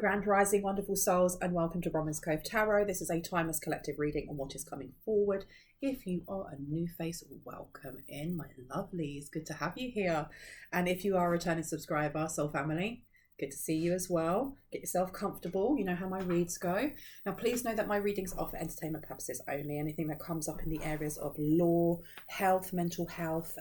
Grand Rising, wonderful souls, and welcome to Bronwen's Cove Tarot. This is a timeless collective reading on what is coming forward. If you are a new face, welcome in, my lovelies. Good to have you here. And if you are a returning subscriber, soul family, good to see you as well. Get yourself comfortable. You know how my reads go. Now, please know that my readings are for entertainment purposes only. Anything that comes up in the areas of law, health, mental health,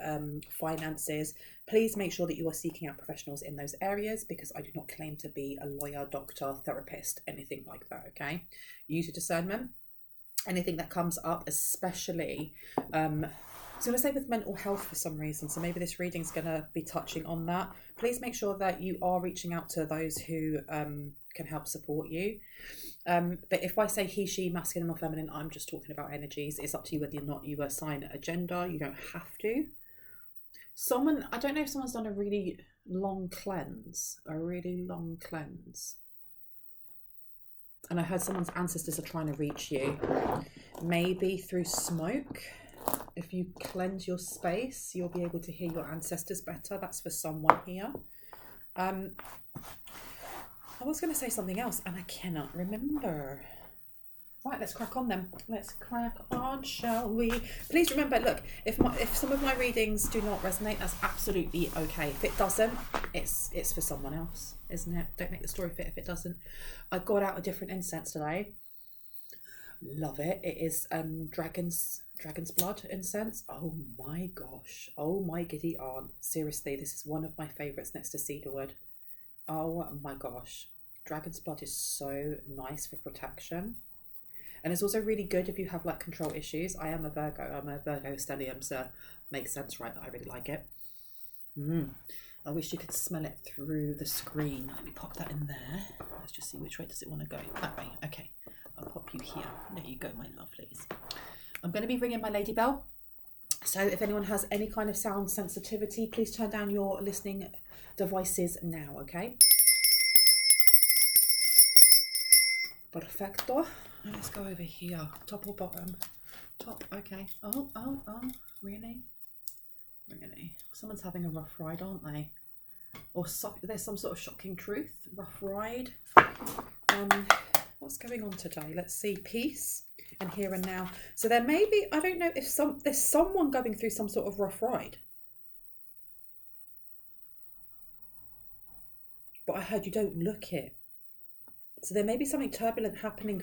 finances, please make sure that you are seeking out professionals in those areas, because I do not claim to be a lawyer, doctor, therapist, anything like that, okay? Use your discernment. Anything that comes up, especially, I was going to say with mental health for some reason, so maybe this reading is going to be touching on that. Please make sure that you are reaching out to those who can help support you. But if I say he, she, masculine or feminine, I'm just talking about energies. It's up to you whether or not you assign a gender. You don't have to. I don't know if someone's done a really long cleanse. And I heard someone's ancestors are trying to reach you. Maybe through smoke. If you cleanse your space, you'll be able to hear your ancestors better. That's for someone here. I was going to say something else and I cannot remember. Right, let's crack on then. Let's crack on, shall we? Please remember, look, if some of my readings do not resonate, that's absolutely okay. If it doesn't, it's for someone else, isn't it? Don't make the story fit if it doesn't. I got out a different incense today. Love it. It is dragon's blood incense. Oh my gosh. Oh my giddy aunt. Seriously, this is one of my favourites next to cedarwood. Oh my gosh. Dragon's blood is so nice for protection. And it's also really good if you have like control issues. I am a Virgo. I'm a Virgo stellium, so makes sense, right? That I really like it. I wish you could smell it through the screen. Let me pop that in there. Let's just see which way does it want to go. That way. Okay. I'll pop you here. There you go, my lovelies. I'm going to be ringing my lady bell. So if anyone has any kind of sound sensitivity, please turn down your listening devices now, okay? Perfecto. Let's go over here. Top or bottom? Top, okay. Oh, really? Really? Someone's having a rough ride, aren't they? Or there's some sort of shocking truth. Rough ride. What's going on today? Let's see. Peace and here and now. So there may be, I don't know if there's someone going through some sort of rough ride. But I heard you don't look it. So there may be something turbulent happening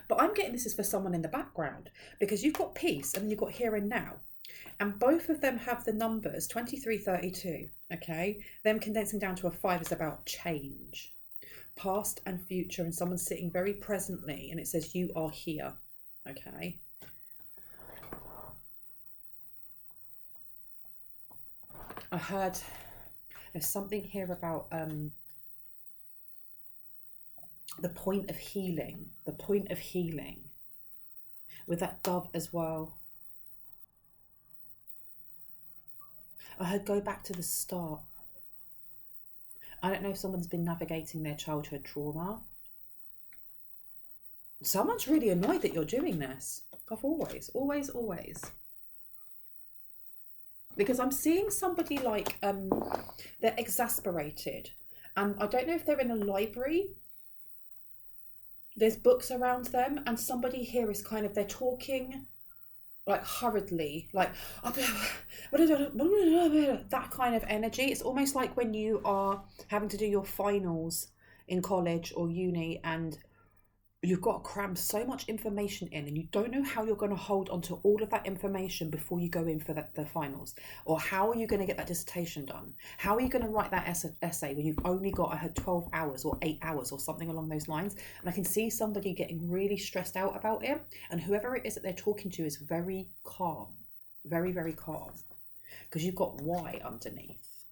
but I'm getting this is for someone in the background, because you've got peace and then you've got here and now. And both of them have the numbers 2332, okay? Them condensing down to a 5 is about change, past and future, and someone sitting very presently, and it says you are here, okay? I heard there's something here about the point of healing with that dove as well. I heard go back to the start. I don't know if someone's been navigating their childhood trauma. Someone's really annoyed that you're doing this. I've always. Because I'm seeing somebody like, they're exasperated. And I don't know if they're in a library. There's books around them. And somebody here is kind of, they're talking like hurriedly, like that kind of energy. It's almost like when you are having to do your finals in college or uni and you've got to cram so much information in and you don't know how you're going to hold onto all of that information before you go in for the finals, or how are you going to get that dissertation done, how are you going to write that essay when you've only got 12 hours or 8 hours or something along those lines. And I can see somebody getting really stressed out about it, and whoever it is that they're talking to is very calm, very, very calm, because you've got Y underneath.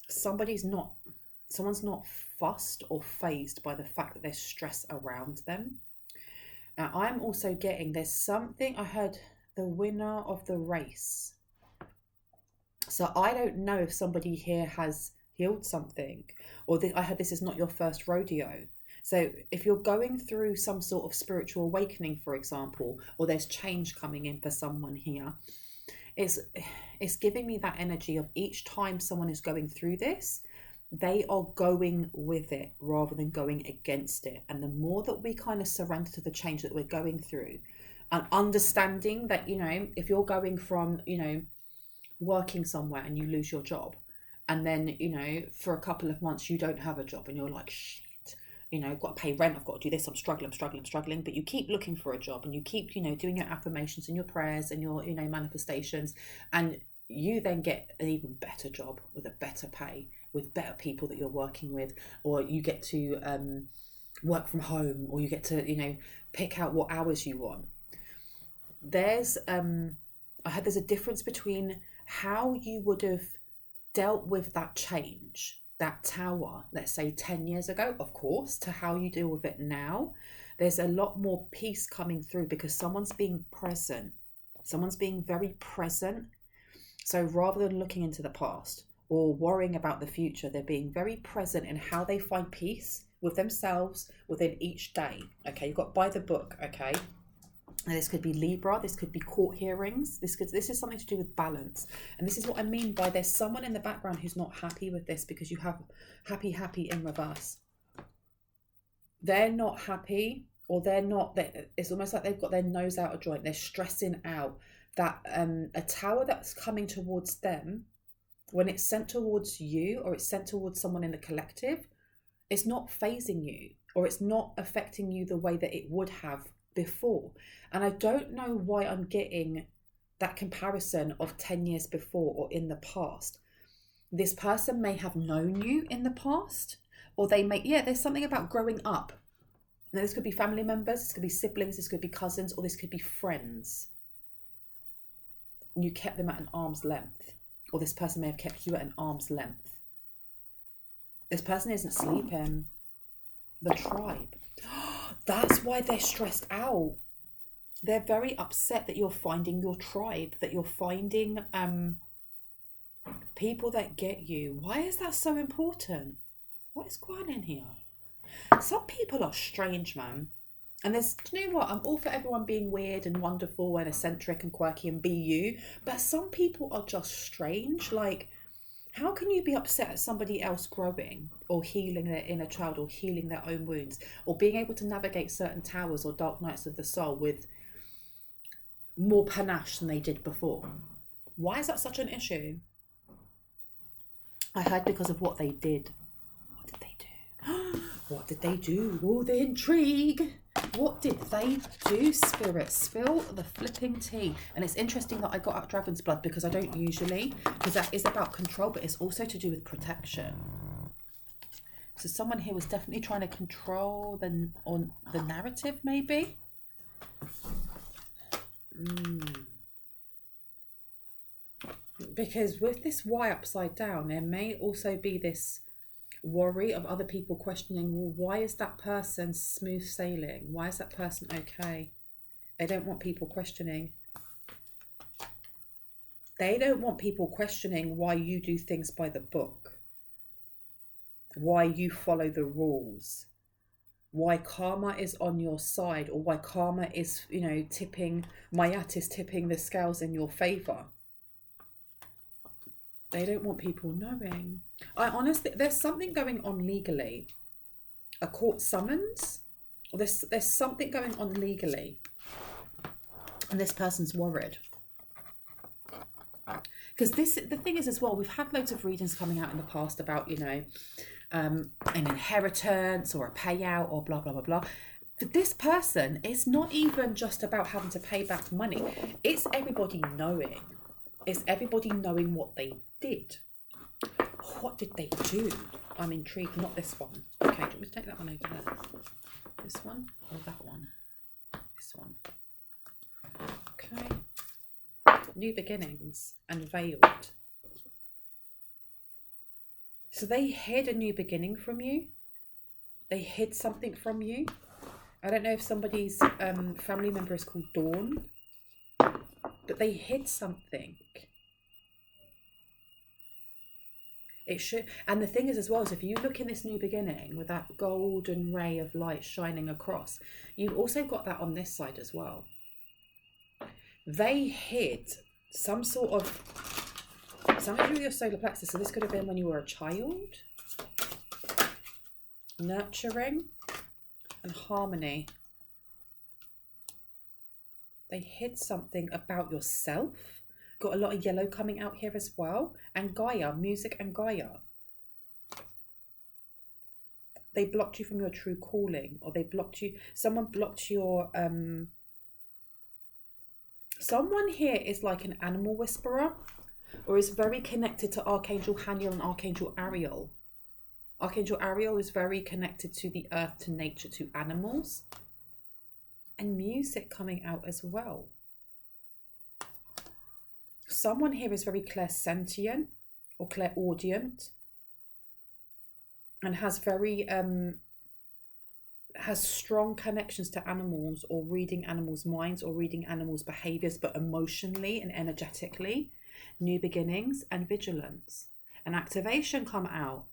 Someone's not fussed or fazed by the fact that there's stress around them. Now, I'm also getting, there's something, I heard the winner of the race. So I don't know if somebody here has healed something, or I heard this is not your first rodeo. So if you're going through some sort of spiritual awakening, for example, or there's change coming in for someone here, it's giving me that energy of each time someone is going through this, They are going with it rather than going against it. And the more that we kind of surrender to the change that we're going through, and understanding that, you know, if you're going from, you know, working somewhere and you lose your job, and then, you know, for a couple of months you don't have a job, and you're like, shit, you know, I've got to pay rent, I've got to do this, I'm struggling, but you keep looking for a job, and you keep, you know, doing your affirmations and your prayers and your, you know, manifestations, and you then get an even better job with a better pay, with better people that you're working with, or you get to work from home, or you get to, you know, pick out what hours you want. There's there's a difference between how you would have dealt with that change, that tower, let's say 10 years ago, of course, to how you deal with it now. There's a lot more peace coming through because someone's being present. Someone's being very present. So rather than looking into the past or worrying about the future, they're being very present in how they find peace with themselves within each day. Okay, you've got by the book, okay? And this could be Libra, this could be court hearings, this is something to do with balance. And this is what I mean by there's someone in the background who's not happy with this, because you have happy in reverse. They're not happy, or it's almost like they've got their nose out of joint. They're stressing out that a tower that's coming towards them, when it's sent towards you or it's sent towards someone in the collective, it's not phasing you, or it's not affecting you the way that it would have before. And I don't know why I'm getting that comparison of 10 years before or in the past. This person may have known you in the past, or they may, there's something about growing up. Now, this could be family members, this could be siblings, this could be cousins, or this could be friends. And you kept them at an arm's length, or this person may have kept you at an arm's length. This person isn't sleeping. The tribe. That's why they're stressed out. They're very upset that you're finding your tribe, that you're finding people that get you. Why is that so important? What is going on in here? Some people are strange, man. And there's, do you know what? I'm all for everyone being weird and wonderful and eccentric and quirky and be you. But some people are just strange. Like, how can you be upset at somebody else growing or healing their inner child or healing their own wounds or being able to navigate certain towers or dark nights of the soul with more panache than they did before? Why is that such an issue? I heard because of what they did. What did they do? What did they do? Oh, the intrigue. What did they do, Spirit? Spill the flipping tea. And it's interesting that I got out Dragon's Blood, because I don't usually, because that is about control, but it's also to do with protection. So someone here was definitely trying to control the narrative, maybe. Because with this Y upside down, there may also be this worry of other people questioning, well, why is that person smooth sailing? Why is that person okay? They don't want people questioning. They don't want people questioning why you do things by the book, why you follow the rules, why karma is on your side, or why karma is, you know, Mayat is tipping the scales in your favor. They don't want people knowing. I honestly, there's something going on legally. A court summons, or there's something going on legally, and this person's worried. Because the thing is as well, we've had loads of readings coming out in the past about, you know, an inheritance or a payout or blah blah blah blah. For this person, it's not even just about having to pay back money. It's everybody knowing. It's everybody knowing what they did. What did they do? I'm intrigued. Not this one. Okay, do you want me to take that one over there? This one or that one? This one. Okay. New beginnings and veiled. So they hid a new beginning from you. They hid something from you. I don't know if somebody's family member is called Dawn, but they hid something. It should, and the thing is as well, is if you look in this new beginning with that golden ray of light shining across, you've also got that on this side as well. They hid something through your solar plexus. So this could have been when you were a child. nurturing, and harmony. They hid something about yourself. Got a lot of yellow coming out here as well. And Gaia, music and Gaia. They blocked you from your true calling, or they blocked you. Someone blocked your... Someone here is like an animal whisperer, or is very connected to Archangel Haniel and Archangel Ariel. Archangel Ariel is very connected to the earth, to nature, to animals. And music coming out as well. Someone here is very clairsentient or clairaudient, and has very has strong connections to animals, or reading animals' minds, or reading animals' behaviors, but emotionally and energetically. New beginnings and vigilance and activation come out.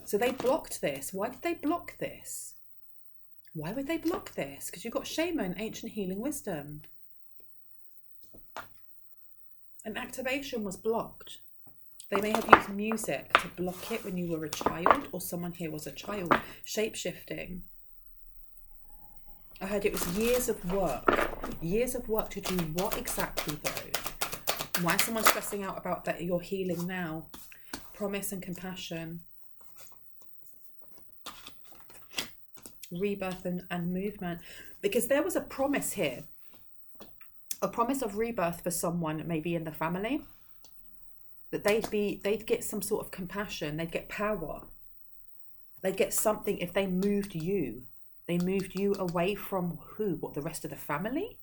So they blocked this. Why did they block this? Why would they block this? Because you've got shaman, ancient healing wisdom. And activation was blocked. They may have used music to block it when you were a child, or someone here was a child. Shape-shifting. I heard it was years of work. Years of work to do what exactly though? Why is someone stressing out about that you're healing now? Promise and compassion. Rebirth and movement. Because there was a promise here. A promise of rebirth for someone maybe in the family. That they'd get some sort of compassion. They'd get power. They'd get something if they moved you. They moved you away from who? What, the rest of the family?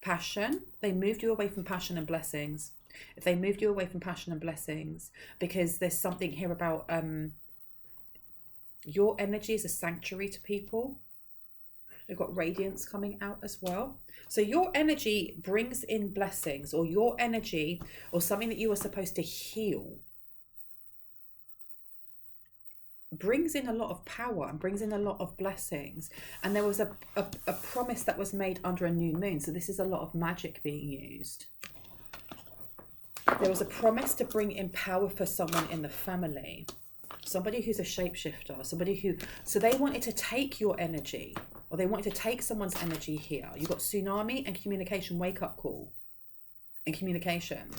Passion. They moved you away from passion and blessings. If they moved you away from passion and blessings, because there's something here about your energy is a sanctuary to people. They've got radiance coming out as well. So your energy brings in blessings, or your energy, or something that you are supposed to heal, brings in a lot of power and brings in a lot of blessings. And there was a promise that was made under a new moon. So this is a lot of magic being used. There was a promise to bring in power for someone in the family. Somebody who's a shapeshifter. Somebody who... So they wanted to take your energy, or they wanted to take someone's energy here. You've got tsunami and communication, wake-up call. And communication.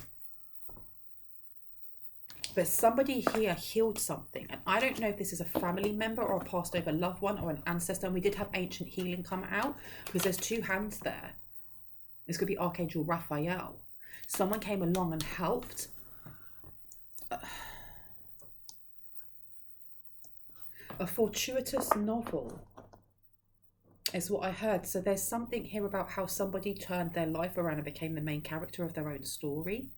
But somebody here healed something. And I don't know if this is a family member or a passed over loved one or an ancestor. And we did have ancient healing come out, because there's two hands there. This could be Archangel Raphael. Someone came along and helped. A fortuitous novel is what I heard. So there's something here about how somebody turned their life around and became the main character of their own story.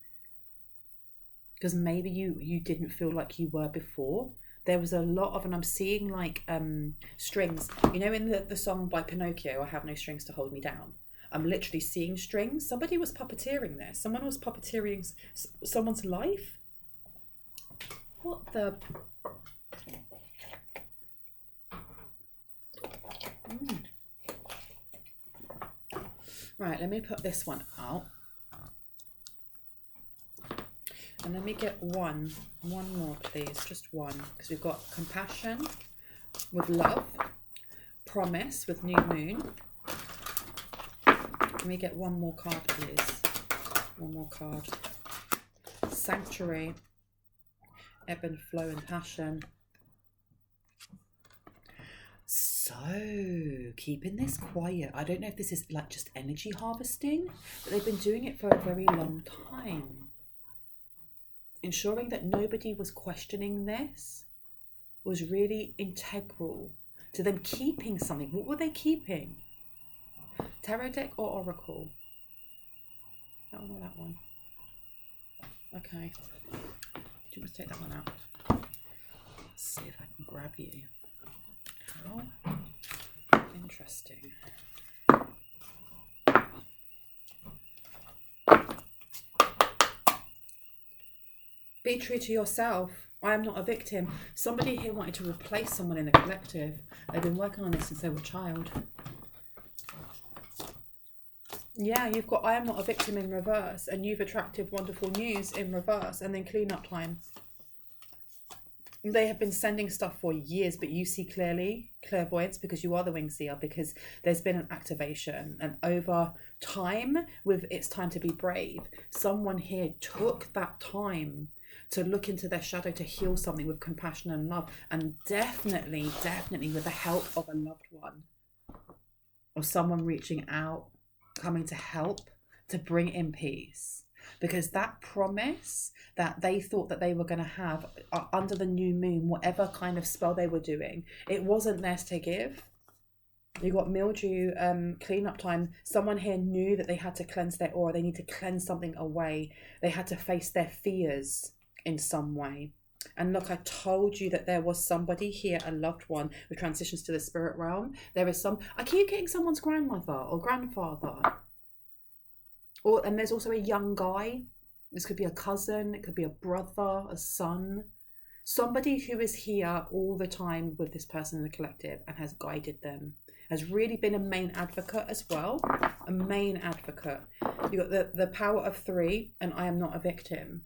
Because maybe you didn't feel like you were before. There was a lot of, and I'm seeing like strings. You know, in the song by Pinocchio, I have no strings to hold me down. I'm literally seeing strings. Somebody was puppeteering this. Someone was puppeteering someone's life. What the... Right, let me put this one out. And let me get one more, please. Just one. Because we've got compassion with love. Promise with new moon. Let me get one more card, please. One more card. Sanctuary. Ebb and flow and passion. So, keeping this quiet. I don't know if this is like just energy harvesting, but they've been doing it for a very long time. Ensuring that nobody was questioning this was really integral to them keeping something. What were they keeping? Tarot deck or oracle? That one or that one? Okay. Do you want to take that one out? Let's see if I can grab you. Oh, interesting. Be true to yourself. I am not a victim. Somebody here wanted to replace someone in the collective. They've been working on this since they were a child. Yeah, you've got I am not a victim in reverse, and you've attracted wonderful news in reverse, and then clean up time. They have been sending stuff for years, but you see clearly, clairvoyance, because you are the wing seer, because there's been an activation. And over time, with it's time to be brave, someone here took that time to look into their shadow, to heal something with compassion and love. And definitely with the help of a loved one or someone reaching out, coming to help, to bring in peace. Because that promise that they thought that they were going to have under the new moon, whatever kind of spell they were doing, it wasn't theirs to give. You got mildew, cleanup time. Someone here knew that they had to cleanse their aura. They need to cleanse something away. They had to face their fears in some way. And look, I told you that there was somebody here, a loved one, who transitions to the spirit realm. There is I keep getting someone's grandmother or grandfather. And there's also a young guy. This could be a cousin, it could be a brother, a son. Somebody who is here all the time with this person in the collective and has guided them. Has really been a main advocate as well. A main advocate. You got the power of 3 and I am not a victim.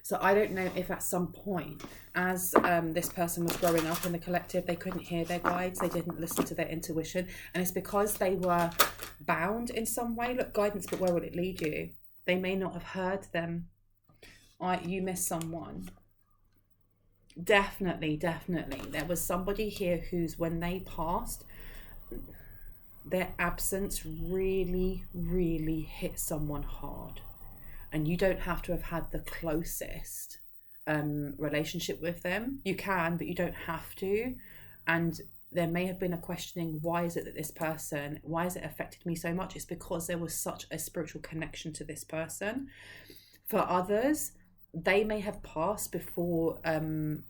So I don't know if at some point, as this person was growing up in the collective, they couldn't hear their guides, they didn't listen to their intuition, and it's because they were bound in some way. Look, guidance, but where will it lead you? They may not have heard them. You miss someone. Definitely. There was somebody here who's, when they passed, their absence really hit someone hard. And you don't have to have had the closest relationship with them. You can, but you don't have to. And there may have been a questioning, why is it that this person, why has it affected me so much? It's because there was such a spiritual connection to this person. For others, they may have passed before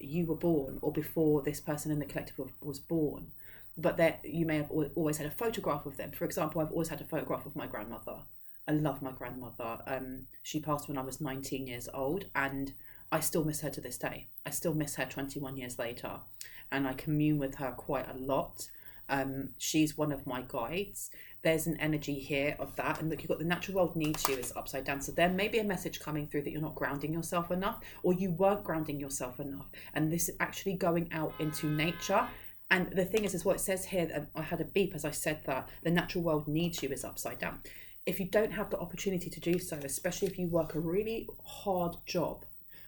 you were born or before this person in the collective was born. But you may have always had a photograph of them. For example, I've always had a photograph of my grandmother. I love my grandmother. She passed when I was 19 years old, and I still miss her to this day. I still miss her 21 years later, and I commune with her quite a lot. She's one of my guides. There's an energy here of that, and look, you've got the natural world needs you is upside down. So there may be a message coming through that you're not grounding yourself enough, or you weren't grounding yourself enough, and this is actually going out into nature. And the thing is what it says here, and I had a beep as I said that, the natural world needs you is upside down. If you don't have the opportunity to do so, especially if you work a really hard job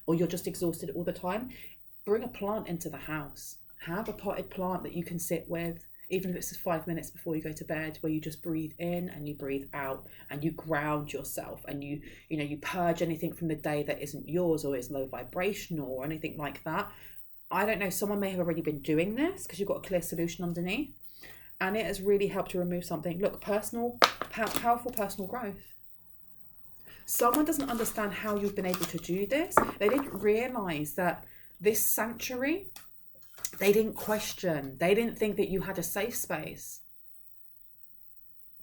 or you're just exhausted all the time, bring a plant into the house. Have a potted plant that you can sit with, even if it's just 5 minutes before you go to bed, where you just breathe in and you breathe out and you ground yourself, and you purge anything from the day that isn't yours or is low vibrational or anything like that. I don't know, someone may have already been doing this because you've got a clear solution underneath. And it has really helped to remove something. Look, powerful personal growth. Someone doesn't understand how you've been able to do this. They didn't realise that this sanctuary, they didn't question. They didn't think that you had a safe space.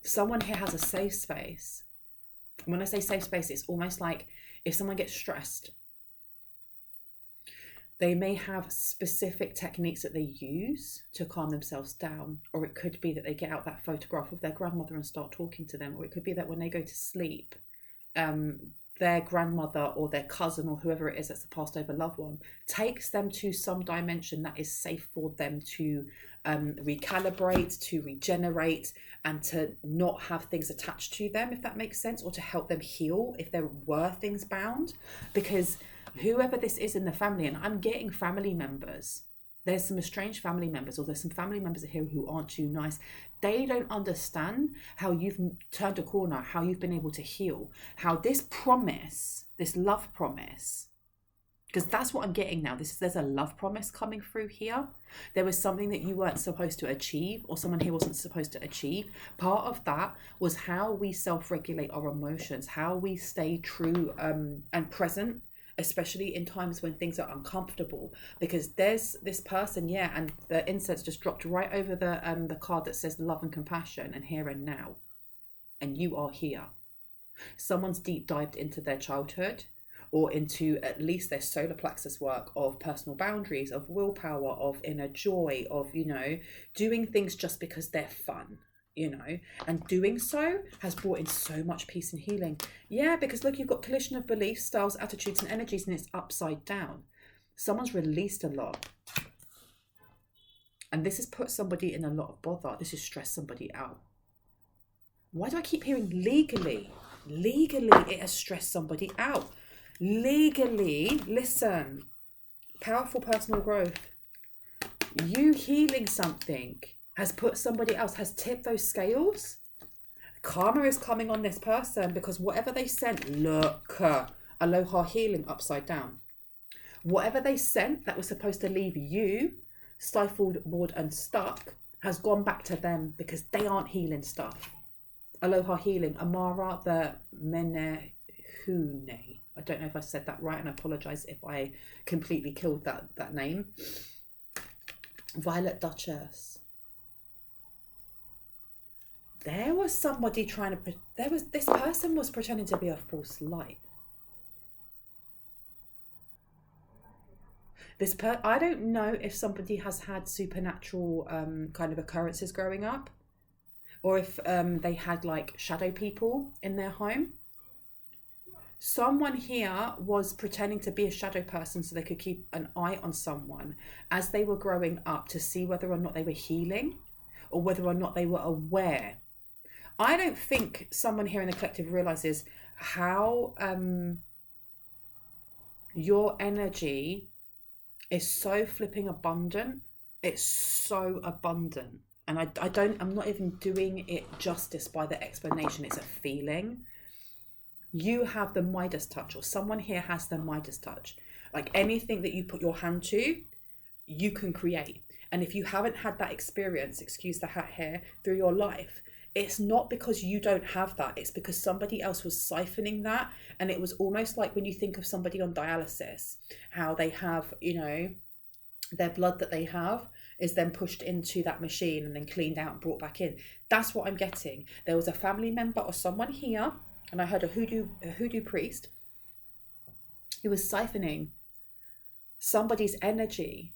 Someone here has a safe space. And when I say safe space, it's almost like if someone gets stressed, they may have specific techniques that they use to calm themselves down, or it could be that they get out that photograph of their grandmother and start talking to them, or it could be that when they go to sleep, their grandmother or their cousin or whoever it is that's a passed over loved one takes them to some dimension that is safe for them to recalibrate, to regenerate, and to not have things attached to them, if that makes sense, or to help them heal if there were things bound. Because whoever this is in the family, and I'm getting family members, there's some estranged family members, or there's some family members here who aren't too nice. They don't understand how you've turned a corner, how you've been able to heal, how this promise, this love promise, because that's what I'm getting now. There's a love promise coming through here. There was something that you weren't supposed to achieve, or someone here wasn't supposed to achieve. Part of that was how we self-regulate our emotions, how we stay true and present, especially in times when things are uncomfortable. Because there's this person, and the incense just dropped right over the card that says love and compassion and here and now. And you are here. Someone's deep dived into their childhood, or into at least their solar plexus work of personal boundaries, of willpower, of inner joy, of, doing things just because they're fun. And doing so has brought in so much peace and healing. Yeah, because look, you've got collision of beliefs, styles, attitudes, and energies, and it's upside down. Someone's released a lot. And this has put somebody in a lot of bother. This has stressed somebody out. Why do I keep hearing legally? Legally, it has stressed somebody out. Legally, listen, powerful personal growth. You healing something has put somebody else, has tipped those scales. Karma is coming on this person because whatever they sent, look, aloha healing upside down. Whatever they sent that was supposed to leave you stifled, bored and stuck has gone back to them because they aren't healing stuff. Aloha healing, Amara the Menehune. I don't know if I said that right, and I apologise if I completely killed that name. Violet Duchess. There was somebody trying to... This person was pretending to be a false light. I don't know if somebody has had supernatural kind of occurrences growing up, or if they had like shadow people in their home. Someone here was pretending to be a shadow person so they could keep an eye on someone as they were growing up to see whether or not they were healing or whether or not they were aware. I don't think someone here in the collective realizes how your energy is so flipping abundant. It's so abundant. And I'm not even doing it justice by the explanation. It's a feeling. You have the Midas touch, or someone here has the Midas touch. Like anything that you put your hand to, you can create. And if you haven't had that experience, excuse the hat here, through your life, it's not because you don't have that. It's because somebody else was siphoning that. And it was almost like when you think of somebody on dialysis, how they have, their blood that they have is then pushed into that machine and then cleaned out and brought back in. That's what I'm getting. There was a family member or someone here, and I heard a hoodoo priest who was siphoning somebody's energy.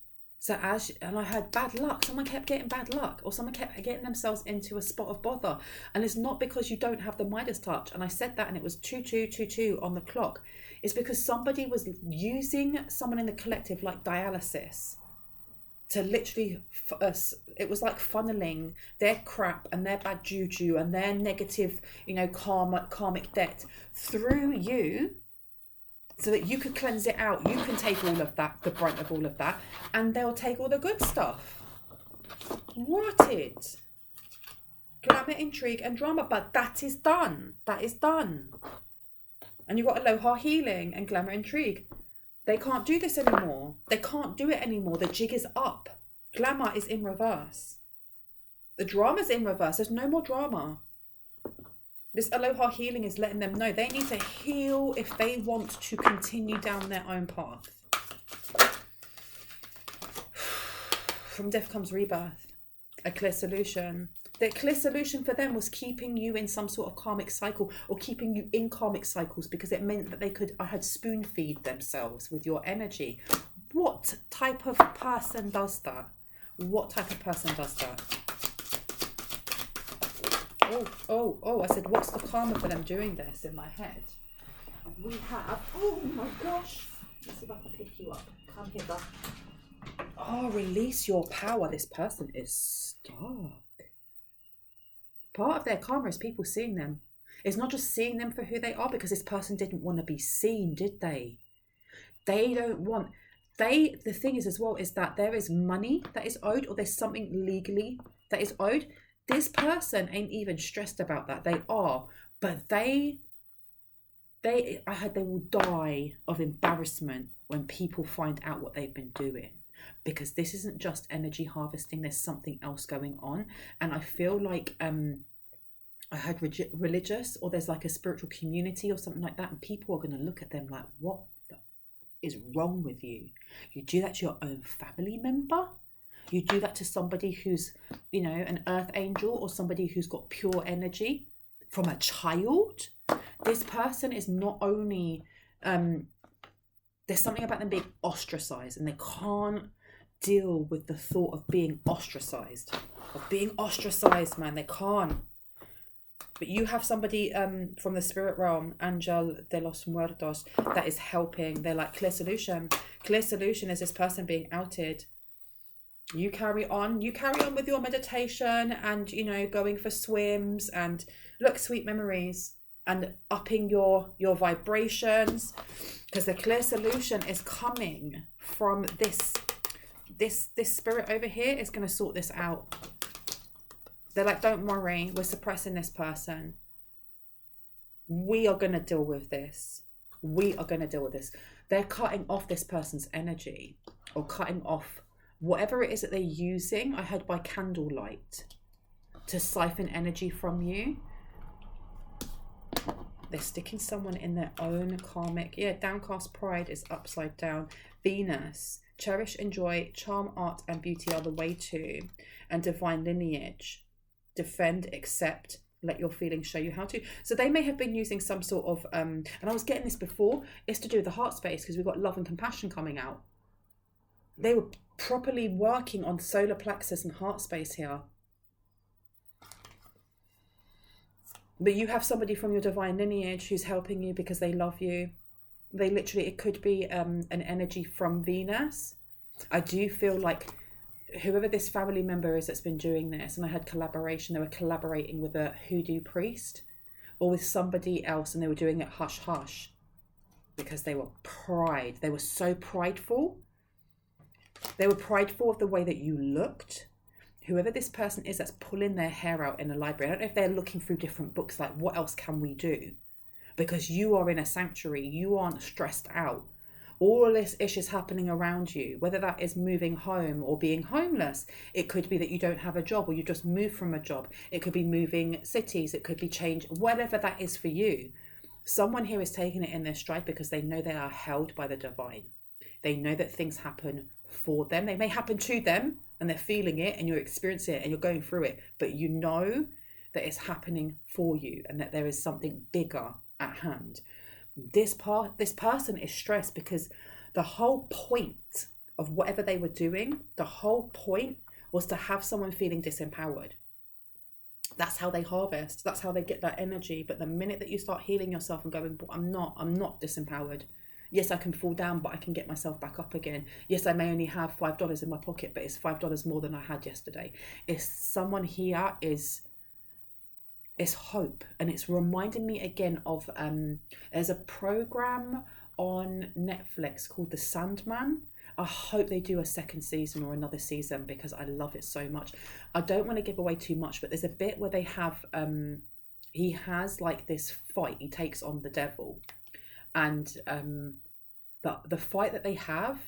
And I heard bad luck. Someone kept getting bad luck, or someone kept getting themselves into a spot of bother. And it's not because you don't have the Midas touch. And I said that, and it was 2222 on the clock. It's because somebody was using someone in the collective like dialysis to literally, it was like funneling their crap and their bad juju and their negative, karmic debt through you, so that you could cleanse it out. You can take all of that, the brunt of all of that, and they'll take all the good stuff. Rotted. Glamour, intrigue, and drama. But that is done. That is done. And you've got aloha healing and glamour, intrigue. They can't do this anymore. They can't do it anymore. The jig is up. Glamour is in reverse. The drama's in reverse. There's no more drama. This aloha healing is letting them know they need to heal if they want to continue down their own path. From death comes rebirth. A clear solution. The clear solution for them was keeping you in some sort of karmic cycle, or keeping you in karmic cycles, because it meant that they had spoon feed themselves with your energy. What type of person does that? What type of person does that? Oh, I said, what's the karma for them doing this in my head? We have, oh my gosh. Let's see if I can pick you up. Come here, bud. Oh, release your power. This person is stuck. Part of their karma is people seeing them. It's not just seeing them for who they are, because this person didn't want to be seen, did they? They don't want... The thing is as well is that there is money that is owed, or there's something legally that is owed. This person ain't even stressed about that. They are. But I heard they will die of embarrassment when people find out what they've been doing. Because this isn't just energy harvesting. There's something else going on. And I feel like I heard religious, or there's like a spiritual community or something like that. And people are going to look at them like, what the is wrong with you? You do that to your own family member? You do that to somebody who's, an earth angel, or somebody who's got pure energy from a child? This person is not only, there's something about them being ostracized, and they can't deal with the thought of being ostracized. Man. They can't. But you have somebody from the spirit realm, Angel de los Muertos, that is helping. They're like, clear solution. Clear solution is this person being outed. You carry on with your meditation and, you know, going for swims and look, sweet memories, and upping your vibrations, because the clear solution is coming from this spirit over here is going to sort this out. They're like, don't worry, we're suppressing this person. We are going to deal with this. We are going to deal with this. They're cutting off this person's energy, or cutting off whatever it is that they're using, I heard, by candlelight, to siphon energy from you. They're sticking someone in their own karmic. Yeah, downcast pride is upside down. Venus, cherish, enjoy, charm, art, and beauty are the way to. And divine lineage, defend, accept, let your feelings show you how to. So they may have been using some sort of, and I was getting this before, it's to do with the heart space, because we've got love and compassion coming out. They were properly working on solar plexus and heart space here. But you have somebody from your divine lineage who's helping you because they love you. They literally, it could be an energy from Venus. I do feel like whoever this family member is that's been doing this, and I had collaboration, they were collaborating with a hoodoo priest or with somebody else, and they were doing it hush hush because they were so prideful. They were prideful of the way that you looked. Whoever this person is that's pulling their hair out in a library, I don't know if they're looking through different books, like what else can we do? Because you are in a sanctuary, you aren't stressed out. All this issues happening around you, whether that is moving home or being homeless. It could be that you don't have a job, or you just moved from a job. It could be moving cities. It could be change, whatever that is for you. Someone here is taking it in their stride because they know they are held by the divine. They know that things happen for them. They may happen to them, and they're feeling it, and you're experiencing it, and you're going through it. But you know that it's happening for you, and that there is something bigger at hand. This person is stressed because the whole point of whatever they were doing, the whole point was to have someone feeling disempowered. That's how they harvest. That's how they get that energy. But the minute that you start healing yourself and going, I'm not disempowered. Yes, I can fall down, but I can get myself back up again. Yes, I may only have $5 in my pocket, but it's $5 more than I had yesterday. It's someone here is hope. And it's reminding me again of, there's a program on Netflix called The Sandman. I hope they do a second season or another season because I love it so much. I don't want to give away too much, but there's a bit where they have, he has like this fight. He takes on the devil. And the fight that they have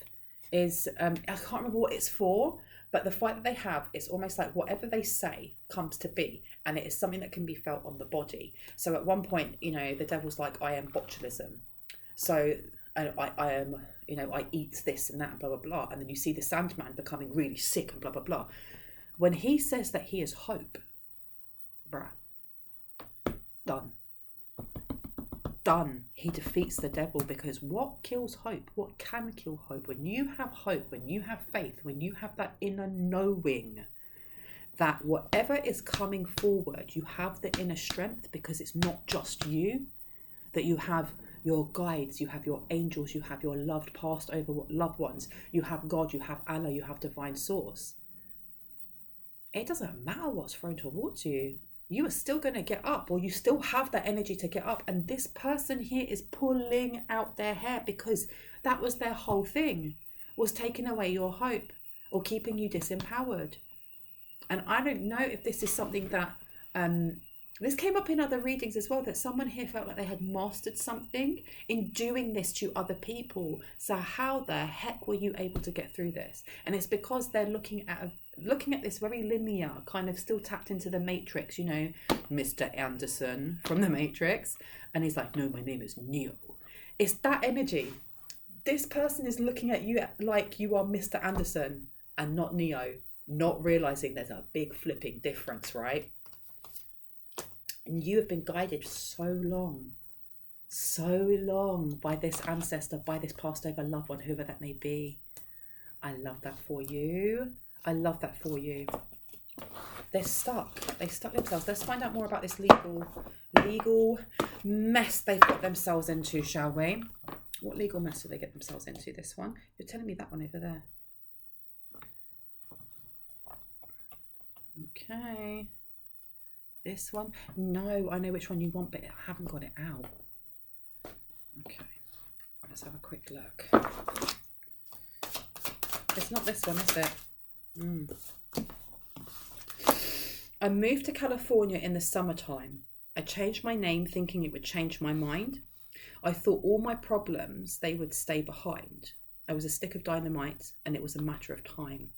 is, I can't remember what it's for, but the fight that they have is almost like whatever they say comes to be, and it is something that can be felt on the body. So at one point, you know, the devil's like, I am botulism. So I am, you know, I eat this and that and blah, blah, blah. And then you see the Sandman becoming really sick and blah, blah, blah. When he says that he is hope, bruh, done. He defeats the devil, because what kills hope? What can kill hope? When you have hope, when you have faith, when you have that inner knowing that whatever is coming forward, you have the inner strength, because it's not just you, that you have your guides, you have your angels, you have your loved passed over loved ones, you have God, you have Allah, you have divine source. It doesn't matter what's thrown towards you. You are still going to get up, or you still have that energy to get up. And this person here is pulling out their hair because that was their whole thing, was taking away your hope or keeping you disempowered. And I don't know if this is something that, this came up in other readings as well, that someone here felt like they had mastered something in doing this to other people. So how the heck were you able to get through this? And it's because they're looking at this very linear, kind of still tapped into the Matrix, you know, Mr. Anderson from the Matrix. And he's like, no, my name is Neo. It's that energy. This person is looking at you like you are Mr. Anderson and not Neo, not realizing there's a big flipping difference, right? And you have been guided so long by this ancestor, by this passed over loved one, whoever that may be. I love that for you. I love that for you. They're stuck. They stuck themselves. Let's find out more about this legal mess they've got themselves into, shall we? What legal mess do they get themselves into, this one? You're telling me that one over there. Okay. This one. No, I know which one you want, but I haven't got it out. Okay. Let's have a quick look. It's not this one, is it? I moved to California in the summertime. I changed my name thinking it would change my mind. I thought all my problems, they would stay behind. I was a stick of dynamite and it was a matter of time.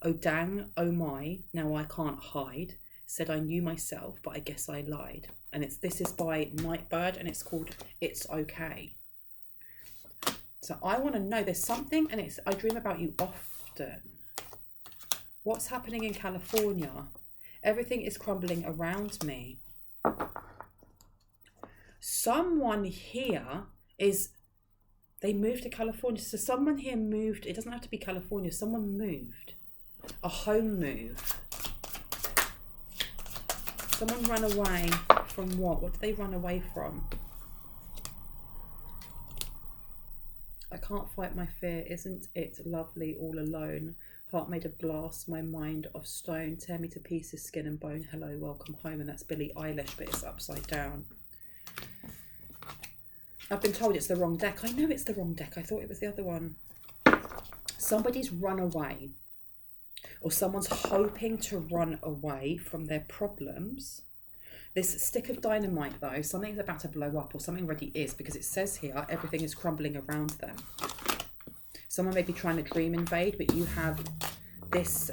Oh dang, oh my, now I can't hide. Said I knew myself, but I guess I lied. And this is by Nightbird and it's called It's Okay. So I want to know, there's something, and I dream about you often. What's happening in California? Everything is crumbling around me. Someone here they moved to California. So someone here moved, it doesn't have to be California, someone moved. A home move. Someone ran away from what? What did they run away from? I can't fight my fear, isn't it lovely all alone? Heart made of glass, my mind of stone. Tear me to pieces, skin and bone. Hello, welcome home. And that's Billie Eilish, but it's upside down. I've been told it's the wrong deck. I know it's the wrong deck. I thought it was the other one. Somebody's run away. Or someone's hoping to run away from their problems. This stick of dynamite, though, something's about to blow up, or something already is, because it says here everything is crumbling around them. Someone may be trying to dream invade, but you have this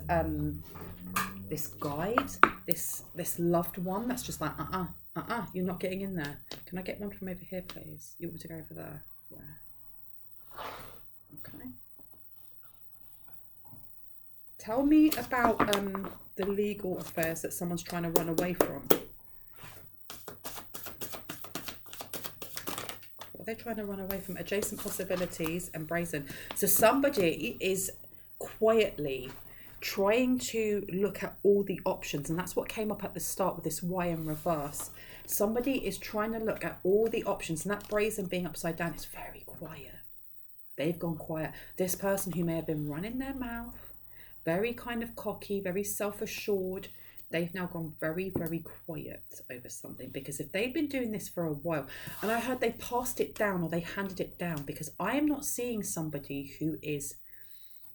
this guide, this loved one that's just like, you're not getting in there. Can I get one from over here, please? You want me to go over there? Where? Okay. Tell me about the legal affairs that someone's trying to run away from. What are they trying to run away from? Adjacent possibilities and brazen. So somebody is quietly trying to look at all the options, and that's what came up at the start with this Y in reverse. Somebody is trying to look at all the options, and that brazen being upside down is very quiet. They've gone quiet. This person who may have been running their mouth, very kind of cocky, very self-assured, they've now gone very, very quiet over something, because if they've been doing this for a while, and I heard they passed it down or they handed it down, because I am not seeing somebody who is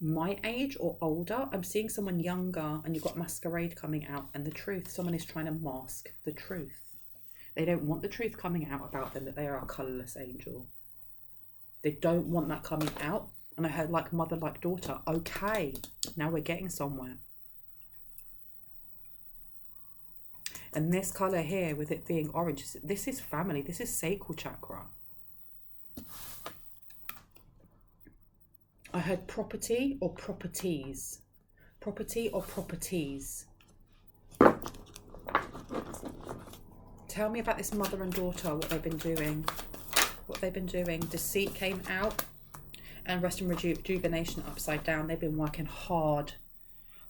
my age or older. I'm seeing someone younger, and you've got masquerade coming out and the truth. Someone is trying to mask the truth. They don't want the truth coming out about them, that they are a colourless angel. They don't want that coming out. And I heard like mother, like daughter. Okay, now we're getting somewhere. And this colour here, with it being orange, this is family. This is sacral chakra. I heard property or properties. Property or properties. Tell me about this mother and daughter, what they've been doing. What they've been doing. Deceit came out. And rest and rejuvenation upside down. They've been working hard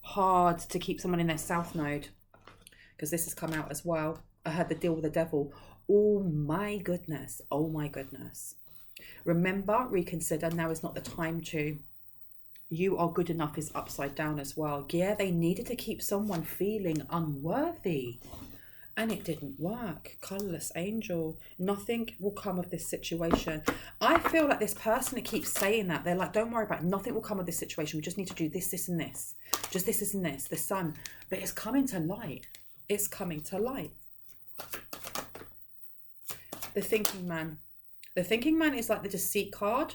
to keep someone in their south node, because this has come out as well. I heard the deal with the devil. Oh my goodness. Oh my goodness. Remember, reconsider. Now is not the time to. You are good enough is upside down as well. Yeah, they needed to keep someone feeling unworthy. And it didn't work. Colourless angel. Nothing will come of this situation. I feel like this person that keeps saying that, they're like, don't worry about it. Nothing will come of this situation. We just need to do this, this, and this. Just this and this. The sun. But it's coming to light. It's coming to light. The thinking man. The thinking man is like the deceit card.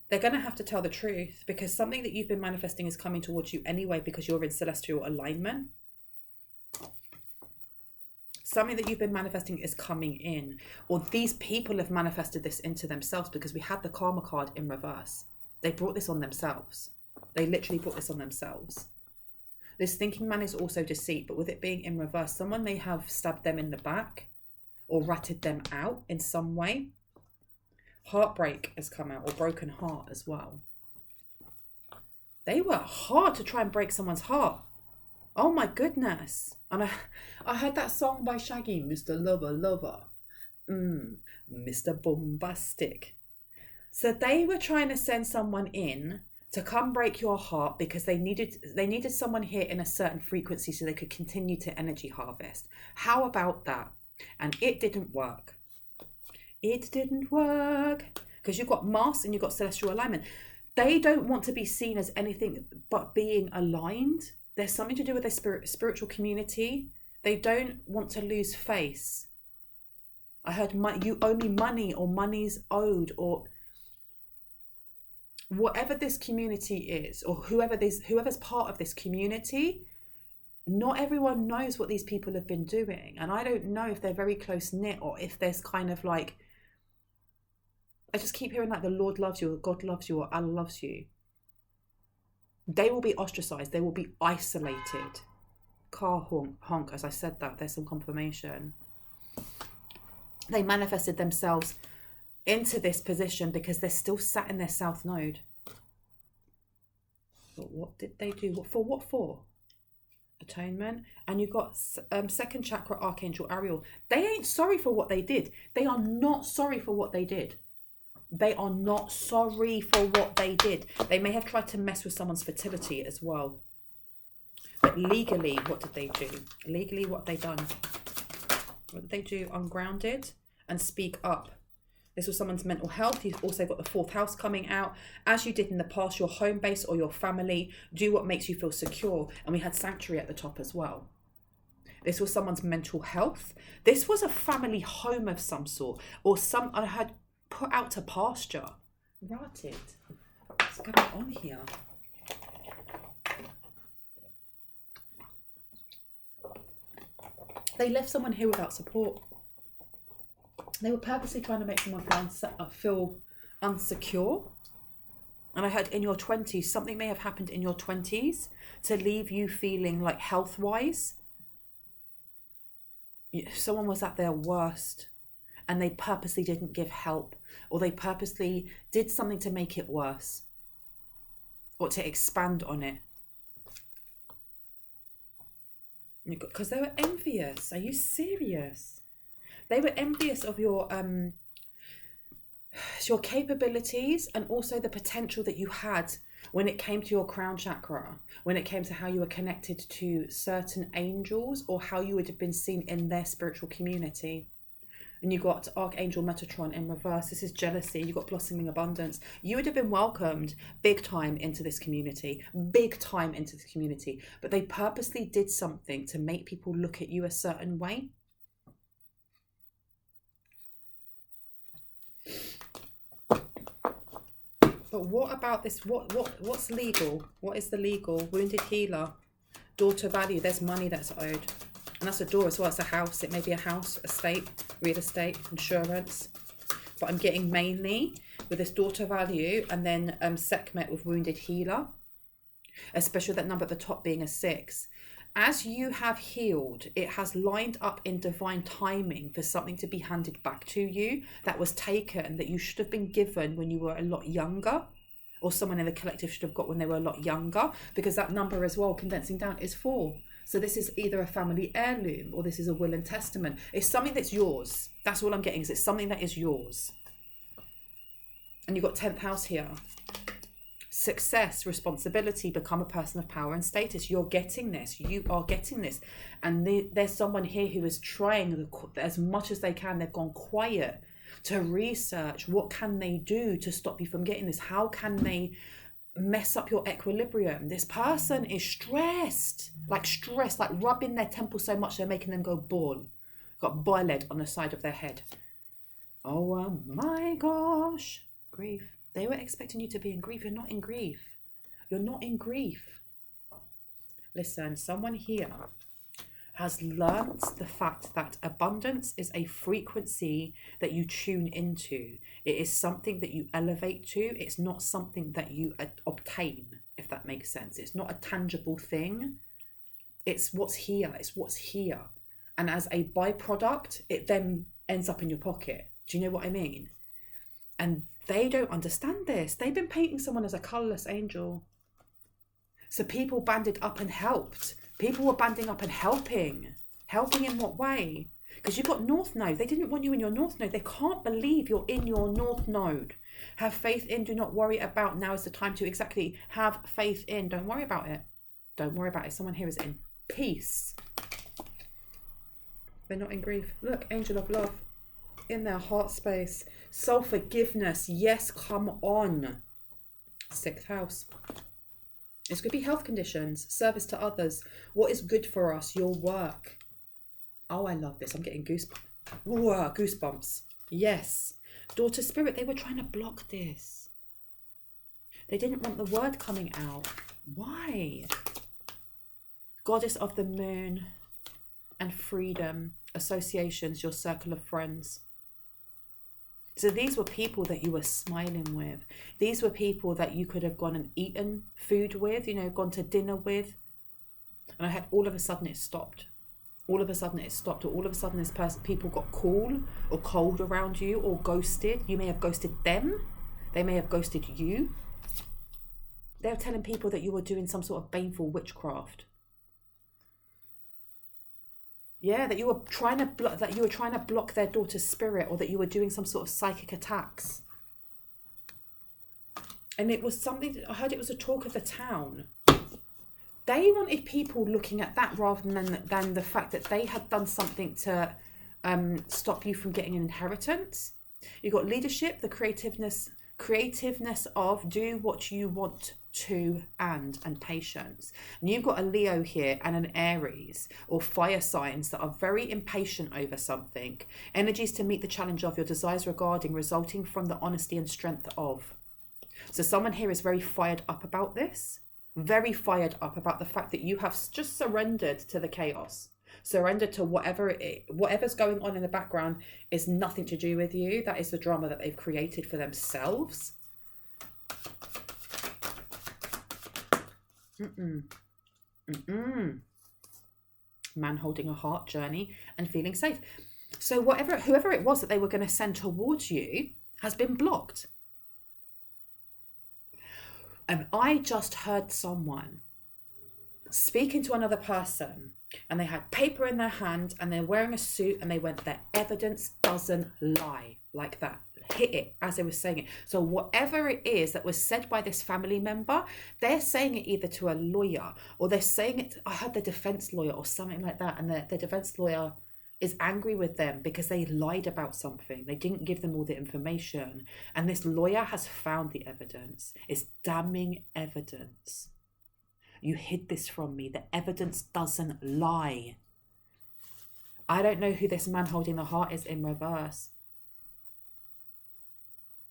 They're going to have to tell the truth, because something that you've been manifesting is coming towards you anyway, because you're in celestial alignment. Something that you've been manifesting is coming in, or these people have manifested this into themselves, because we had the karma card in reverse. They brought this on themselves. They literally brought this on themselves. This thinking man is also deceit, but with it being in reverse, someone may have stabbed them in the back or ratted them out in some way. Heartbreak has come out, or broken heart as well. They work hard to try and break someone's heart. Oh my goodness. And I heard that song by Shaggy, Mr. Lover Lover. Mr. Bombastic. So they were trying to send someone in to come break your heart because they needed someone here in a certain frequency so they could continue to energy harvest. How about that? And it didn't work. It didn't work because you've got Mars and you've got celestial alignment. They don't want to be seen as anything but being aligned. There's something to do with their spiritual community. They don't want to lose face. I heard you owe me money, or money's owed, or whatever this community is, or whoever's part of this community. Not everyone knows what these people have been doing, and I don't know if they're very close knit or if there's kind of like, I just keep hearing like the Lord loves you, or God loves you, or Allah loves you. They will be ostracized. They will be isolated. Car honk, as I said that, there's some confirmation. They manifested themselves into this position because they're still sat in their south node. But what did they do? What for? Atonement. And you've got second chakra Archangel Ariel. They ain't sorry for what they did. They are not sorry for what they did. They are not sorry for what they did. They may have tried to mess with someone's fertility as well. But legally, what did they do? Legally, what have they done? What did they do? Ungrounded and speak up. This was someone's mental health. You've also got the fourth house coming out. As you did in the past, your home base or your family, do what makes you feel secure. And we had sanctuary at the top as well. This was someone's mental health. This was a family home of some sort. Or I had put out to pasture. Rotted. What's going on here? They left someone here without support. They were purposely trying to make someone feel unsecure. And I heard in your 20s, something may have happened in your 20s to leave you feeling like health-wise. Someone was at their worst and they purposely didn't give help, or they purposely did something to make it worse or to expand on it. Because they were envious. Are you serious? They were envious of your capabilities and also the potential that you had when it came to your crown chakra, when it came to how you were connected to certain angels or how you would have been seen in their spiritual community. And you got Archangel Metatron in reverse. This is jealousy. You got blossoming abundance. You would have been welcomed big time into this community, but they purposely did something to make people look at you a certain way. But what about this? What's legal? What is the legal? Wounded healer, daughter value. There's money that's owed. And that's a door as well. It's a house. It may be a house, estate, real estate, insurance. But I'm getting mainly with this daughter value and then Sekhmet with wounded healer. Especially that number at the top being a 6. As you have healed, it has lined up in divine timing for something to be handed back to you that was taken, that you should have been given when you were a lot younger. Or someone in the collective should have got when they were a lot younger. Because that number as well, condensing down, is 4. So this is either a family heirloom or this is a will and testament. It's something that's yours. That's all I'm getting, is it's something that is yours. And you've got 10th house here. Success, responsibility, become a person of power and status. You're getting this. You are getting this. And there's someone here who is trying as much as they can. They've gone quiet to research what can they do to stop you from getting this. How can they mess up your equilibrium? This person is stressed, like rubbing their temple so much they're making them go bald. Got boiled on the side of their head. Oh my gosh. Grief. They were expecting you to be in grief. You're not in grief. You're not in grief. Listen, someone here has learnt the fact that abundance is a frequency that you tune into. It is something that you elevate to. It's not something that you obtain, if that makes sense. It's not a tangible thing. It's what's here. It's what's here. And as a byproduct, it then ends up in your pocket. Do you know what I mean? And they don't understand this. They've been painting someone as a colourless angel. So people banded up and helped People were banding up and helping. Helping in what way? Because you've got North Node. They didn't want you in your North Node. They can't believe you're in your North Node. Have faith in, do not worry about. Now is the time to exactly have faith in. Don't worry about it. Don't worry about it. Someone here is in peace. They're not in grief. Look, angel of love. In their heart space. Soul forgiveness. Yes, come on. 6th house. This could be health conditions, service to others. What is good for us? Your work. Oh, I love this. I'm getting goosebumps. Ooh, goosebumps. Yes. Daughter spirit, they were trying to block this. They didn't want the word coming out. Why? Goddess of the moon and freedom. Associations, your circle of friends. So these were people that you were smiling with. These were people that you could have gone and eaten food with, you know, gone to dinner with. And I had all of a sudden it stopped. All of a sudden it stopped. Or all of a sudden this person, people got cool or cold around you or ghosted. You may have ghosted them. They may have ghosted you. They were telling people that you were doing some sort of baneful witchcraft. Yeah, that you were trying to block their daughter's spirit, or that you were doing some sort of psychic attacks. And it was something, I heard it was a talk of the town. They wanted people looking at that rather than the fact that they had done something to stop you from getting an inheritance. You've got leadership, the creativeness of do what you want to and patience. And you've got a Leo here and an Aries or fire signs that are very impatient over something. Energies to meet the challenge of your desires regarding, resulting from the honesty and strength of. So someone here is very fired up about this. Very fired up about the fact that you have just surrendered to the chaos. Surrender to whatever's going on in the background is nothing to do with you. That is the drama that they've created for themselves. Man holding a heart, journey, and feeling safe. So whoever it was that they were going to send towards you has been blocked. And I just heard someone speaking to another person, and they had paper in their hand and they're wearing a suit, and they went, their evidence doesn't lie, like that. Hit it as they were saying it. So whatever it is that was said by this family member, they're saying it either to a lawyer, or they're saying it, I heard the defense lawyer or something like that, and the defense lawyer is angry with them because they lied about something. They didn't give them all the information. And this lawyer has found the evidence. It's damning evidence. You hid this from me. The evidence doesn't lie. I don't know who this man holding the heart is in reverse.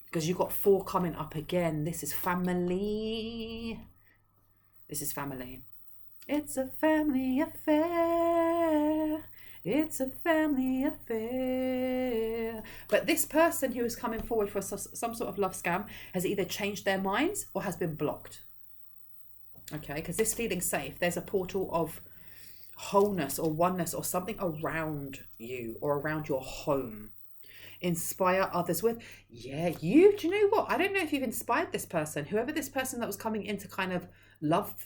Because you've got 4 coming up again. This is family. This is family. It's a family affair. It's a family affair. But this person who is coming forward for some sort of love scam has either changed their minds or has been blocked. Okay, because this feeling safe, there's a portal of wholeness or oneness or something around you or around your home. Inspire others with. Yeah, do you know what? I don't know if you've inspired this person. Whoever this person that was coming in to kind of love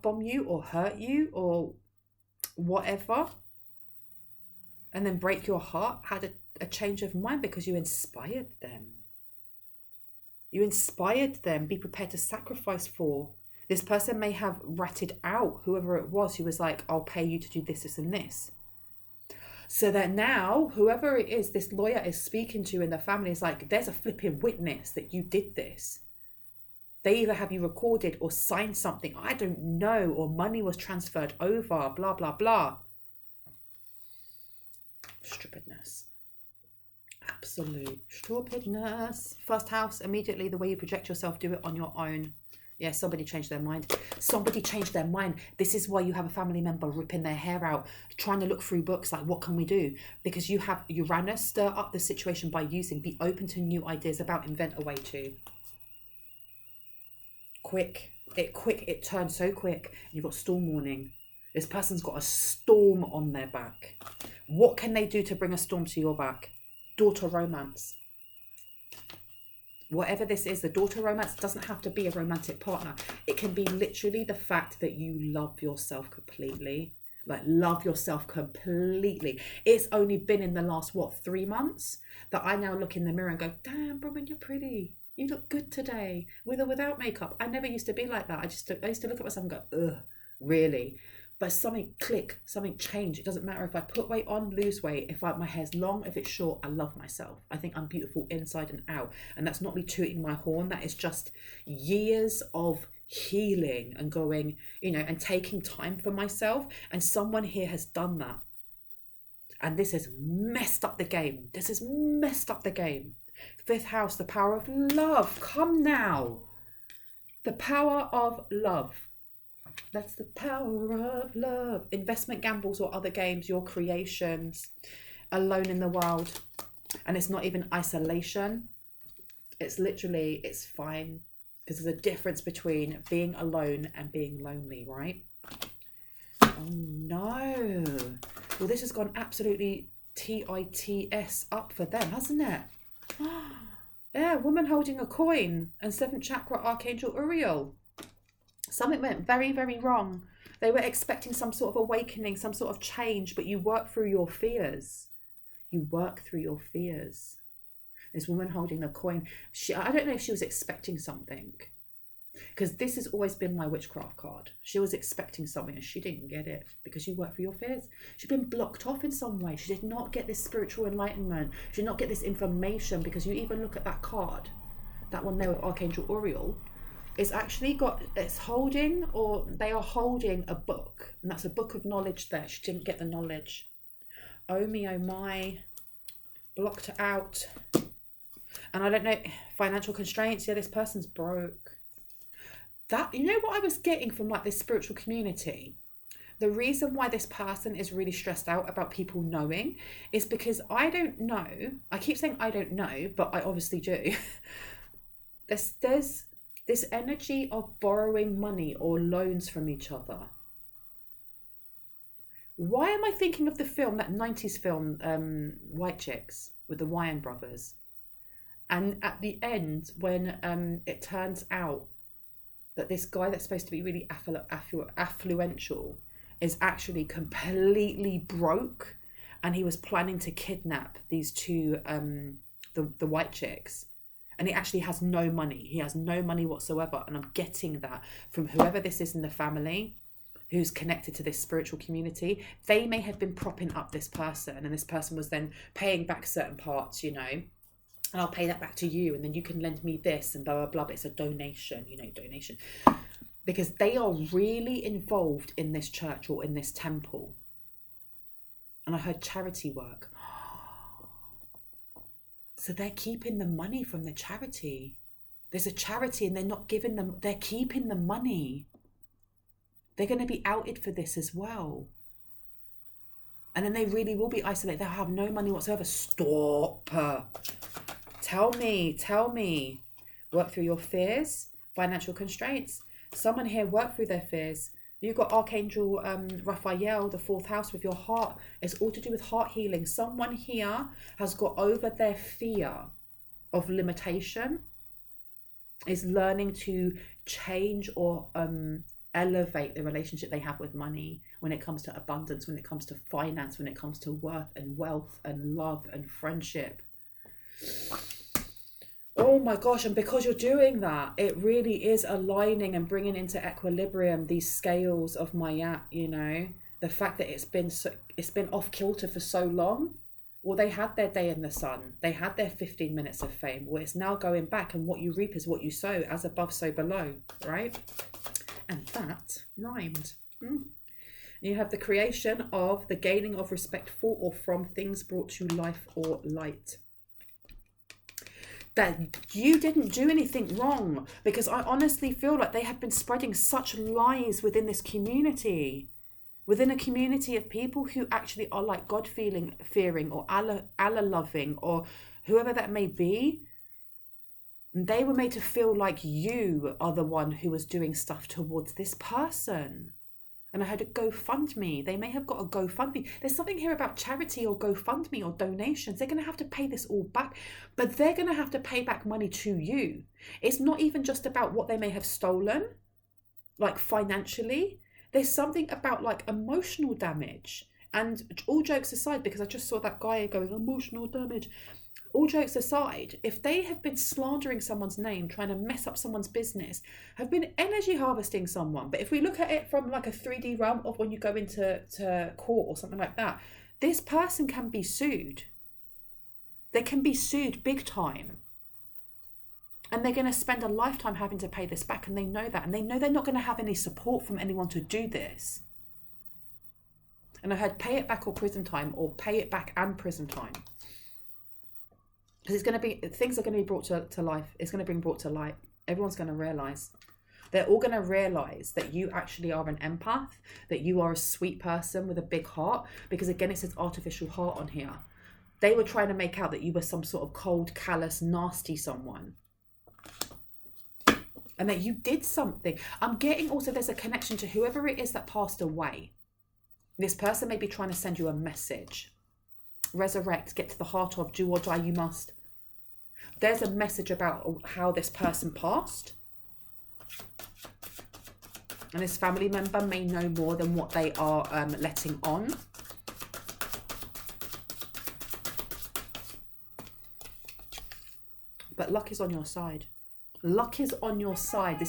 bomb you or hurt you or whatever, and then break your heart, had a change of mind because you inspired them. You inspired them. Be prepared to sacrifice for. This person may have ratted out whoever it was who was like, I'll pay you to do this, this, and this. So that now, whoever it is, this lawyer is speaking to in the family is like, there's a flipping witness that you did this. They either have you recorded or signed something, I don't know, or money was transferred over, blah, blah, blah. Stupidness. Absolute stupidness. First house, immediately the way you project yourself, do it on your own. Yeah, somebody changed their mind. Somebody changed their mind. This is why you have a family member ripping their hair out, trying to look through books like, what can we do? Because you have Uranus stir up the situation by using, be open to new ideas about, invent a way to. It turned so quick. You've got storm warning. This person's got a storm on their back. What can they do to bring a storm to your back? Daughter romance. whatever this is, the daughter romance doesn't have to be a romantic partner. It can be literally the fact that you love yourself completely. Like, love yourself completely. It's only been in the last, 3 months that I now look in the mirror and go, damn, Bronwen, you're pretty. You look good today, with or without makeup. I never used to be like that. I used to look at myself and go, ugh, really? But something click, something change. It doesn't matter if I put weight on, lose weight, if my hair's long, if it's short, I love myself. I think I'm beautiful inside and out. And that's not me tooting my horn. That is just years of healing and going, and taking time for myself. And someone here has done that. And this has messed up the game. This has messed up the game. 5th house, the power of love. Come now. The power of love. That's the power of love. Investment gambles or other games, your creations, alone in the world. And it's not even isolation. It's literally, it's fine. Because there's a difference between being alone and being lonely, right? Oh no. Well, this has gone absolutely TITS up for them, hasn't it? Yeah, woman holding a coin and 7th chakra Archangel Uriel. Something went very, very wrong. They were expecting some sort of awakening, some sort of change, but you work through your fears. You work through your fears. This woman holding the coin, I don't know if she was expecting something, because this has always been my witchcraft card. She was expecting something and she didn't get it because you work through your fears. She'd been blocked off in some way. She did not get this spiritual enlightenment. She did not get this information, because you even look at that card, that one there with Archangel Uriel. It's actually it's holding, or they are holding a book, and that's a book of knowledge there. She didn't get the knowledge. Oh me, oh my, blocked out. And I don't know, financial constraints. Yeah, this person's broke. That, what I was getting from like this spiritual community, the reason why this person is really stressed out about people knowing is because I don't know. I keep saying I don't know, but I obviously do. There's this energy of borrowing money or loans from each other. Why am I thinking of the film, that 90s film, White Chicks, with the Wyan brothers? And at the end, when it turns out that this guy that's supposed to be really affluential is actually completely broke, and he was planning to kidnap these two, the white chicks. And he actually has no money. He has no money whatsoever. And I'm getting that from whoever this is in the family who's connected to this spiritual community. They may have been propping up this person, and this person was then paying back certain parts, and I'll pay that back to you, and then you can lend me this, and blah, blah, blah. But it's a donation, donation. Because they are really involved in this church or in this temple. And I heard charity work. So they're keeping the money from the charity. There's a charity and they're not giving them, they're keeping the money. They're going to be outed for this as well. And then they really will be isolated. They'll have no money whatsoever. Stop. Tell me. Work through your fears, financial constraints. Someone here work through their fears. You've got Archangel Raphael, the 4th house with your heart. It's all to do with heart healing. Someone here has got over their fear of limitation, is learning to change or elevate the relationship they have with money when it comes to abundance, when it comes to finance, when it comes to worth and wealth and love and friendship. Oh my gosh, and because you're doing that, it really is aligning and bringing into equilibrium these scales of Mayat, the fact that it's been off kilter for so long. Well, they had their day in the sun. They had their 15 minutes of fame. Well, it's now going back, and what you reap is what you sow, as above, so below, right? And that rhymed. You have the creation of the gaining of respect for or from things brought to life or light. That you didn't do anything wrong, because I honestly feel like they have been spreading such lies within this community, within a community of people who actually are like God fearing or Allah loving or whoever that may be. They were made to feel like you are the one who was doing stuff towards this person. And I heard a GoFundMe. They may have got a GoFundMe. There's something here about charity or GoFundMe or donations. They're going to have to pay this all back, but they're going to have to pay back money to you. It's not even just about what they may have stolen, like financially. There's something about like emotional damage. And all jokes aside, because I just saw that guy going, emotional damage. All jokes aside, if they have been slandering someone's name, trying to mess up someone's business, have been energy harvesting someone. But if we look at it from like a 3D realm of when you go into court or something like that, this person can be sued. They can be sued big time. And they're going to spend a lifetime having to pay this back. And they know that. And they know they're not going to have any support from anyone to do this. And I heard pay it back or prison time, or pay it back and prison time. Because it's going to be, things are going to be brought to life. It's going to be brought to light. Everyone's going to realise. They're all going to realise that you actually are an empath, that you are a sweet person with a big heart. Because again, it says artificial heart on here. They were trying to make out that you were some sort of cold, callous, nasty someone. And that you did something. I'm getting also there's a connection to whoever it is that passed away. This person may be trying to send you a message. Resurrect, get to the heart of, do or die you must. There's a message about how this person passed. And this family member may know more than what they are letting on. But luck is on your side. Luck is on your side.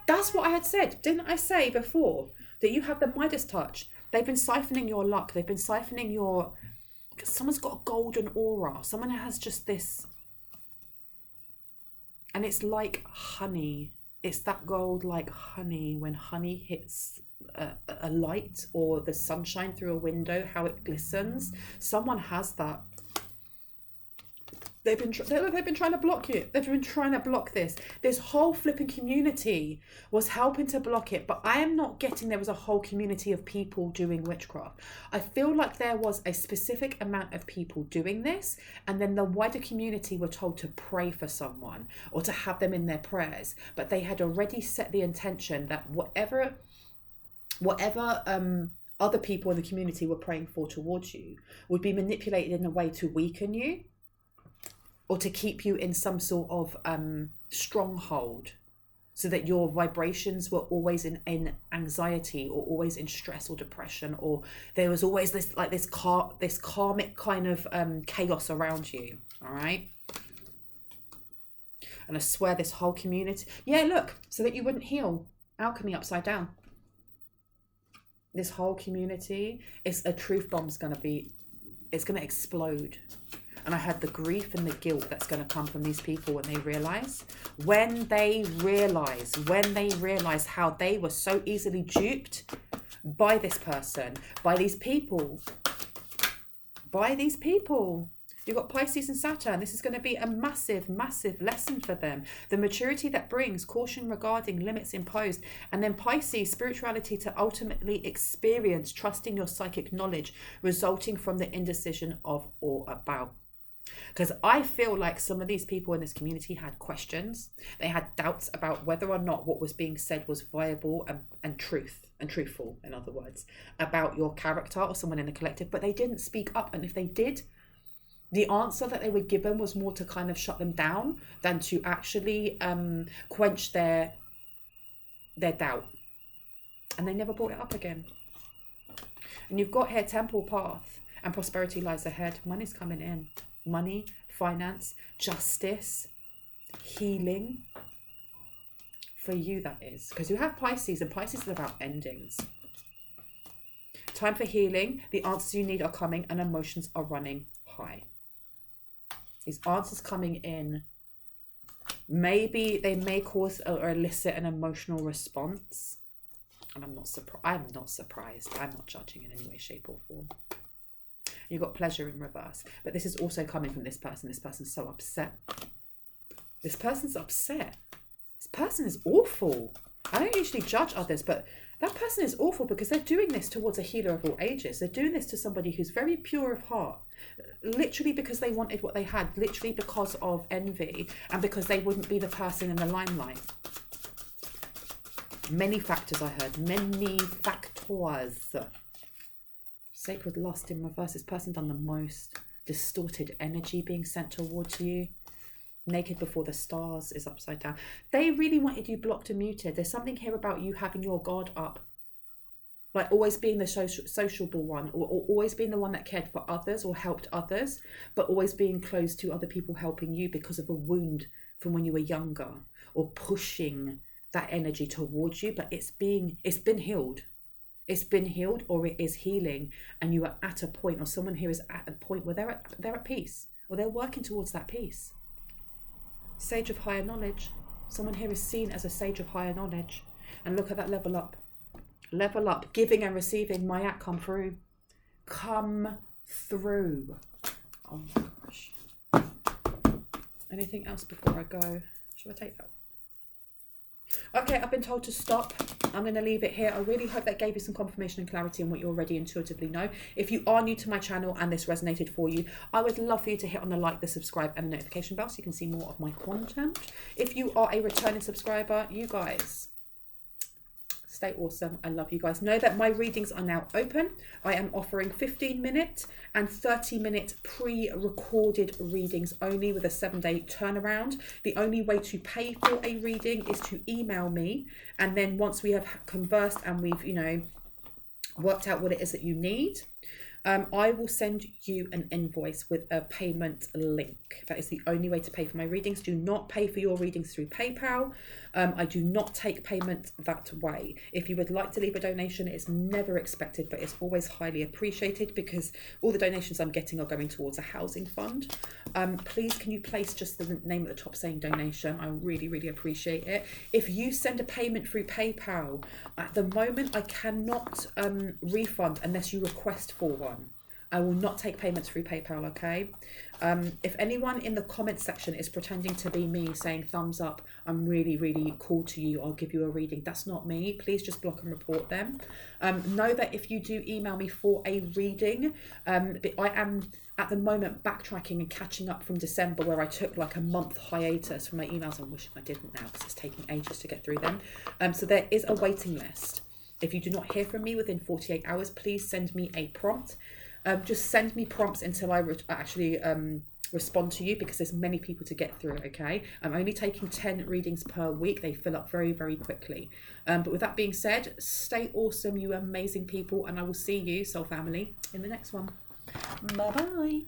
That's what I had said. Didn't I say before that you have the Midas touch? They've been siphoning your luck. They've been siphoning your... Because someone's got a golden aura. Someone has just this... And it's like honey. It's that gold like honey. When honey hits a light or the sunshine through a window, how it glistens. Someone has that. They've been trying to block you. They've been trying to block this. This whole flipping community was helping to block it. But I am not getting there was a whole community of people doing witchcraft. I feel like there was a specific amount of people doing this. And then the wider community were told to pray for someone or to have them in their prayers. But they had already set the intention that whatever other people in the community were praying for towards you would be manipulated in a way to weaken you. Or to keep you in some sort of stronghold so that your vibrations were always in anxiety or always in stress or depression, or there was always this karmic kind of chaos around you. All right. And I swear this whole community, look, so that you wouldn't heal. Alchemy upside down. This whole community is a truth bomb's going to explode. And I had the grief and the guilt that's going to come from these people when they realise how they were so easily duped by this person, by these people. You've got Pisces and Saturn. This is going to be a massive, massive lesson for them. The maturity that brings, caution regarding limits imposed. And then Pisces, spirituality to ultimately experience, trusting your psychic knowledge, resulting from the indecision of or about. Because I feel like some of these people in this community had questions. They had doubts about whether or not what was being said was viable and truthful, in other words, about your character or someone in the collective, but they didn't speak up. And if they did, the answer that they were given was more to kind of shut them down than to actually quench their doubt. And they never brought it up again. And you've got here temple path and prosperity lies ahead. Money's coming in. Money, finance, justice, healing. For you, that is. Because you have Pisces, and Pisces is about endings. Time for healing. The answers you need are coming, and emotions are running high. These answers coming in, maybe they may cause or elicit an emotional response. And I'm not surprised. I'm not judging in any way, shape, or form. You've got pleasure in reverse. But this is also coming from this person. This person's so upset. This person's upset. This person is awful. I don't usually judge others, but that person is awful because they're doing this towards a healer of all ages. They're doing this to somebody who's very pure of heart. Literally because they wanted what they had. Literally because of envy. And because they wouldn't be the person in the limelight. Many factors, I heard. Many factors. Sacred lust in reverse. This person done the most. Distorted energy being sent towards you. Naked before the stars is upside down. They really wanted you blocked and muted. There's something here about you having your guard up. Like always being the sociable one, or always being the one that cared for others or helped others, but always being close to other people helping you because of a wound from when you were younger, or pushing that energy towards you. But it's been healed. It's been healed, or it is healing, and you are at a point, or someone here is at a point where they're at peace, or they're working towards that peace. Sage of higher knowledge. Someone here is seen as a sage of higher knowledge, and look at that level up. Level up, giving and receiving. Mayat, come through. Come through. Oh my gosh. Anything else before I go? Should I take that one? Okay, I've been told to stop. I'm going to leave it here. I really hope that gave you some confirmation and clarity on what you already intuitively know. If you are new to my channel and this resonated for you, I would love for you to hit on the like, the subscribe and the notification bell so you can see more of my content. If you are a returning subscriber, you guys, stay awesome. I love you guys. Know that my readings are now open. I am offering 15-minute and 30-minute pre-recorded readings only with a 7-day turnaround. The only way to pay for a reading is to email me. And then once we have conversed and we've, worked out what it is that you need, I will send you an invoice with a payment link. That is the only way to pay for my readings. Do not pay for your readings through PayPal. I do not take payment that way. If you would like to leave a donation, it's never expected, but it's always highly appreciated because all the donations I'm getting are going towards a housing fund. Please, can you place just the name at the top saying donation? I really, really appreciate it. If you send a payment through PayPal, at the moment I cannot refund unless you request for one. I will not take payments through PayPal, okay? If anyone in the comment section is pretending to be me saying thumbs up, I'm really, really cool to you, I'll give you a reading. That's not me. Please just block and report them. Know that if you do email me for a reading, I am at the moment backtracking and catching up from December where I took like a month hiatus from my emails. I'm wishing I didn't now because it's taking ages to get through them. So there is a waiting list. If you do not hear from me within 48 hours, please send me a prompt. Just send me prompts until I actually respond to you because there's many people to get through, okay? I'm only taking 10 readings per week. They fill up very, very quickly. But with that being said, stay awesome, you amazing people, and I will see you, soul family, in the next one. Bye-bye.